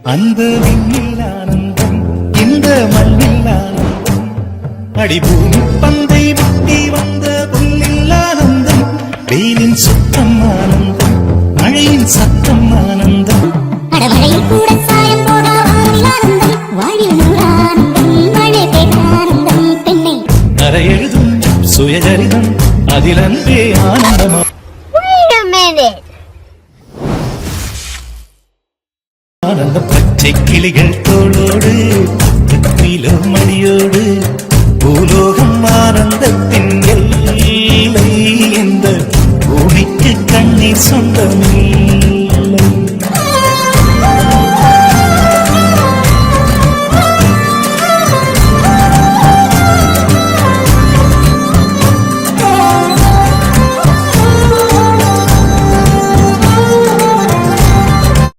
அந்த விண்ணில் ஆனந்தம் இந்த மண்ணில் ஆனந்தம் அடிபூமி பந்தை முட்டி வந்த புல்லில் ஆனந்தம் வெயிலின் சுத்தம் ஆனந்தம் மழையின் சத்தம் ஆனந்தம் அடமழையில் கூட சாயம் போடா ஆனந்தம் வாழில் ஆனந்தம் மழை பேரானந்தம் பெண்ணை அற எழுதும் சுயசரிதம் அதில் அன்பே ஆனந்தமா ஆனந்த பச்சை கிளிகள் தோளோடு கிலோ மணியோடு பூலோகம் ஆனந்தத்தின் எல்லை இந்த பூமிக்கு கண்ணீர் சொந்தமே